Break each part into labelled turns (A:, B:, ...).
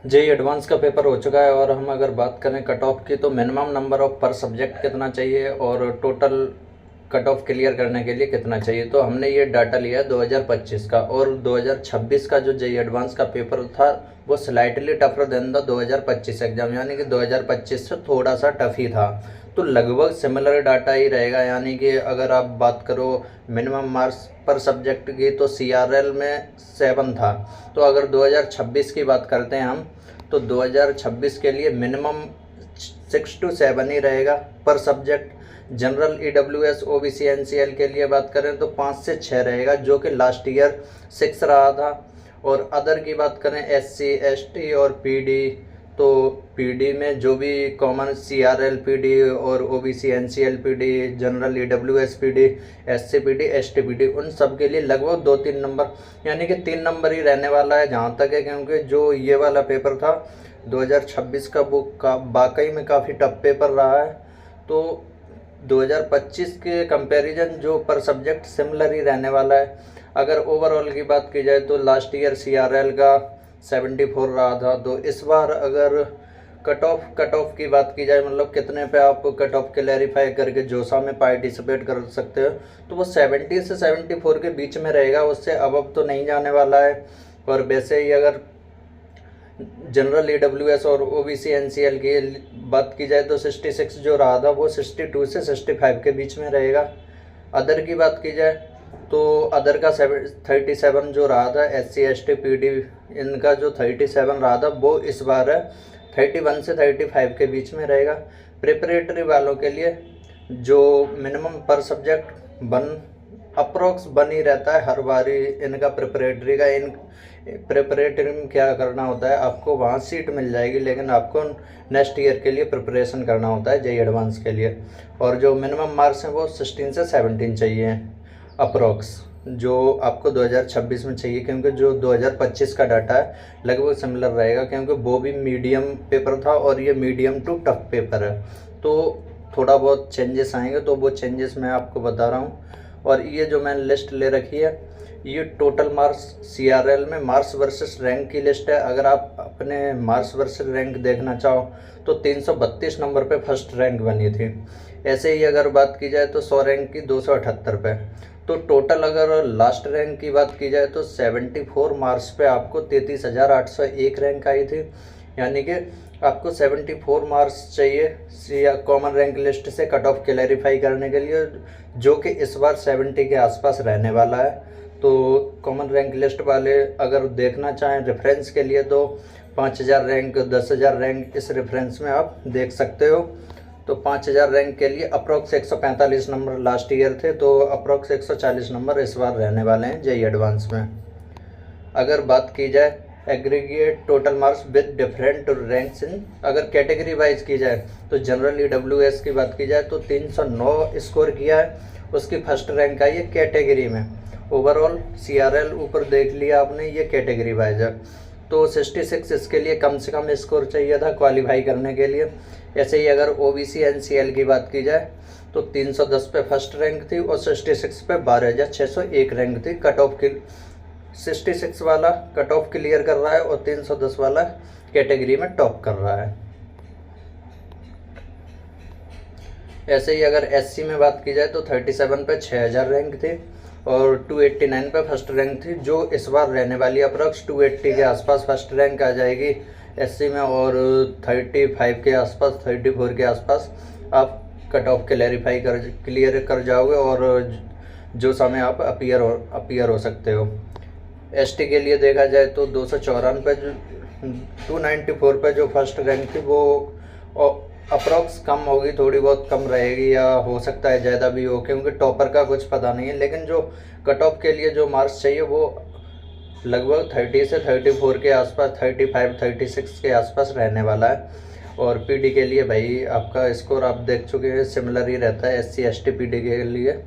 A: JEE advance का paper हो चुका है और हम अगर बात करें कट ऑफ की तो मिनिमम नंबर ऑफ पर सब्जेक्ट कितना चाहिए और टोटल कट ऑफ क्लियर करने के लिए कितना चाहिए। तो हमने ये डाटा लिया है 2025 का, और 2026 का जो जेई एडवांस का पेपर था वो slightly tougher than the 2025 exam, यानी कि 2025 से थोड़ा सा टफ ही था। तो लगभग सिमिलर डाटा ही रहेगा, यानी कि अगर आप बात करो मिनिमम मार्क्स पर सब्जेक्ट की तो सीआरएल में 7 था। तो अगर 2026 की बात करते हैं हम, तो 2026 के लिए मिनिमम 6 to 7 ही रहेगा पर subject. General EWS OBC NCL के लिए बात करें तो 5 से 6 रहेगा, जो कि लास्ट ईयर 6 रहा था। और अदर की बात करें एससी एसटी और पीडी, तो पीडी में जो भी कॉमन सीआरएल पीडी और OBC NCL PD, general EWS PD, SC PD, ST PD, उन सब के लिए लगभग 2-3 नंबर, यानी कि 3 नंबर ही रहने वाला है जहाँ तक है। क्योंकि जो ये वाला पेपर था 2026 का, वो वाकई में काफ़ी टफ पेपर रहा है। तो 2025 के कंपैरिजन जो पर सब्जेक्ट सिमिलर ही रहने वाला है। अगर ओवरऑल की बात की जाए तो लास्ट ईयर सीआरएल का 74 रहा था। तो इस बार अगर कट ऑफ की बात की जाए, मतलब कितने पे आप कट ऑफ क्लैरिफाई करके जोसा में पार्टिसिपेट कर सकते हो, तो वो 70 से 74 के बीच में रहेगा, उससे अब तो नहीं जाने वाला है। और वैसे ही अगर जनरल ईडब्ल्यूएस और ओबीसी एनसीएल की बात की जाए तो 66 जो रहा था वो 62 से 65 के बीच में रहेगा। अदर की बात की जाए तो अदर का 37 जो रहा था, एससी एसटी पीडी इनका जो 37 रहा था वो इस बार है 31 से 35 के बीच में रहेगा। प्रिपरेटरी वालों के लिए जो मिनिमम पर सब्जेक्ट अप्रोक्स बन ही रहता है हर बारी इनका प्रिपरेटरी का। इन प्रिपरेटरी में क्या करना होता है, आपको वहाँ सीट मिल जाएगी, लेकिन आपको नेक्स्ट ईयर के लिए प्रिपरेशन करना होता है जेई एडवांस के लिए। और जो मिनिमम मार्क्स हैं वो 16 से 17 चाहिए अप्रोक्स, जो आपको 2026 में चाहिए। क्योंकि जो 2025 का डाटा है लगभग सिमिलर रहेगा, क्योंकि वो भी मीडियम पेपर था और ये मीडियम टू टफ पेपर है। तो थोड़ा बहुत चेंजेस आएंगे, तो वो चेंजेस मैं आपको बता रहा हूँ। और ये जो मैंने लिस्ट ले रखी है ये टोटल मार्क्स सीआरएल में मार्क्स वर्सेस रैंक की लिस्ट है। अगर आप अपने मार्क्स वर्सेस रैंक देखना चाहो तो 332 नंबर पे फर्स्ट रैंक बनी थी। ऐसे ही अगर बात की जाए तो 100 रैंक की 278 पे। तो टोटल अगर लास्ट रैंक की बात की जाए तो 74 मार्क्स पे आपको 33,801 रैंक आई थी, यानी कि आपको 74 मार्क्स चाहिए कॉमन रैंक लिस्ट से कट ऑफ क्लैरिफाई करने के लिए, जो कि इस बार 70 के आसपास रहने वाला है। तो कॉमन रैंक लिस्ट वाले अगर देखना चाहें रेफरेंस के लिए तो 5,000 रैंक, 10,000 रैंक, इस रेफरेंस में आप देख सकते हो। तो 5,000 रैंक के लिए अप्रोक्स 145 नंबर लास्ट ईयर थे, तो अप्रोक्स 140 नंबर इस बार रहने वाले हैं जेई एडवांस में। अगर बात की जाए aggregate total marks with different ranks in, अगर कैटेगरी वाइज की जाए तो जनरल ईडब्ल्यूएस की बात की जाए तो 309 स्कोर किया है, उसकी फर्स्ट रैंक आई है कैटेगरी में। ओवरऑल सीआरएल ऊपर देख लिया आपने, ये कैटेगरी वाइज है। तो 66 इसके लिए कम से कम स्कोर चाहिए था क्वालिफाई करने के लिए। ऐसे ही अगर ओबीसी एनसीएल की बात की जाए तो 310 पे फर्स्ट रैंक थी और 66 पे 12,601 रैंक थी। कट ऑफ की 66 वाला कट ऑफ क्लियर कर रहा है और 310 वाला कैटेगरी में टॉप कर रहा है। ऐसे ही अगर एससी में बात की जाए तो 37 पे 6,000 रैंक थी और 289 पे फर्स्ट रैंक थी, जो इस बार रहने वाली अप्रॉक्स 280 के आसपास फर्स्ट रैंक आ जाएगी एससी में, और 35 के आसपास, 34 के आसपास आप कट ऑफ क्लियर कर जाओगे और जो समय आप अपीयर हो सकते हो। एसटी के लिए देखा जाए तो 294 पे 294 पे जो फर्स्ट रैंक थी वो अप्रॉक्स कम होगी, थोड़ी बहुत कम रहेगी या हो सकता है ज़्यादा भी हो, क्योंकि टॉपर का कुछ पता नहीं है। लेकिन जो कट ऑफ के लिए जो मार्क्स चाहिए वो लगभग 30 से 34 के आसपास, 35 36 के आसपास रहने वाला है। और पीडी के लिए भाई आपका स्कोर आप देख चुके हैं सिमिलर ही रहता है एससी एसटी पीडी के लिए।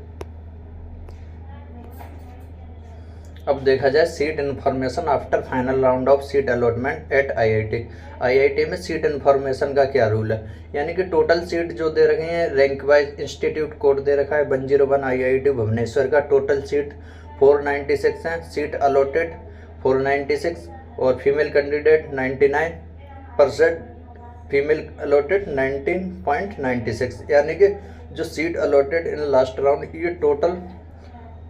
A: अब देखा जाए seat information after final round of seat allotment eight IIT में सीट इन्फॉर्मेशन का क्या रूल है, यानी कि टोटल सीट जो दे रखे हैं रैंक वाइज इंस्टीट्यूट कोड दे रखा है 101 आईआईटी भुवनेश्वर का, टोटल सीट 496 हैं, सीट अलॉटेड 496 और female candidate 99 percent female allotted 19.96, यानी कि जो seat allotted in last round ये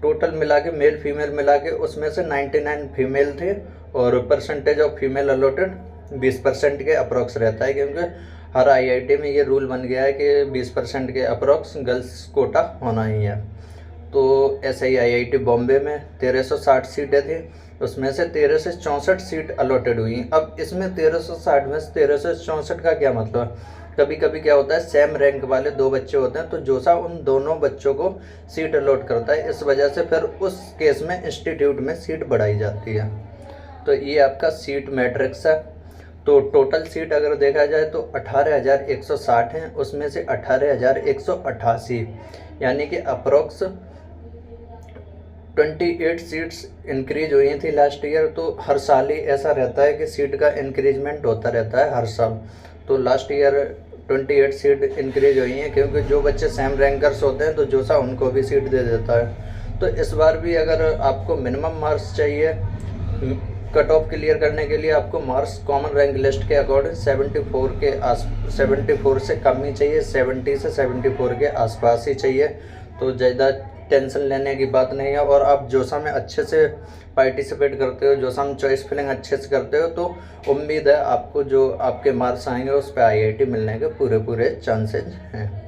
A: टोटल मिला के मेल फीमेल मिला के उसमें से 99 फीमेल थे और परसेंटेज ऑफ फीमेल अलॉटेड 20% के अप्रॉक्स रहता है, क्योंकि हर आईआईटी में ये रूल बन गया है कि 20% के अप्रॉक्स गर्ल्स कोटा होना ही है। तो ऐसे ही आईआईटी बॉम्बे में 1360 सीटें थी, उसमें से 13 से 64 सीट अलॉटेड हुई। अब इसमें 1360 में से 13 से 64 का क्या मतलब है? कभी कभी क्या होता है, सेम रैंक वाले 2 बच्चे होते हैं तो जोसा उन दोनों बच्चों को सीट अलॉट करता है, इस वजह से फिर उस केस में इंस्टीट्यूट में सीट बढ़ाई जाती है। तो ये आपका सीट मैट्रिक्स है। तो टोटल सीट अगर देखा जाए तो 18,160 हैं, उसमें से 18,188 यानी कि अप्रोक्स 28 सीट्स इंक्रीज हुई थी लास्ट ईयर। तो हर साल ही ऐसा रहता है कि सीट का इंक्रीजमेंट होता रहता है हर साल। तो लास्ट ईयर 28 सीट इंक्रीज हुई हैं, क्योंकि जो बच्चे सेम रैंकर्स होते हैं तो जोसा उनको भी सीट दे देता है। तो इस बार भी अगर आपको मिनिमम मार्क्स चाहिए कट ऑफ क्लियर करने के लिए, आपको मार्क्स कॉमन रैंक लिस्ट के अकॉर्डिंग 74 से कम ही चाहिए, 70 से 74 के आसपास ही चाहिए। तो ज़्यादा टेंशन लेने की बात नहीं है। और आप जोसा में अच्छे से पार्टिसिपेट करते हो, जोसा में चॉइस फिलिंग अच्छे से करते हो, तो उम्मीद है आपको जो आपके मार्क्स आएंगे उस पर आईआईटी मिलने के पूरे चांसेज हैं।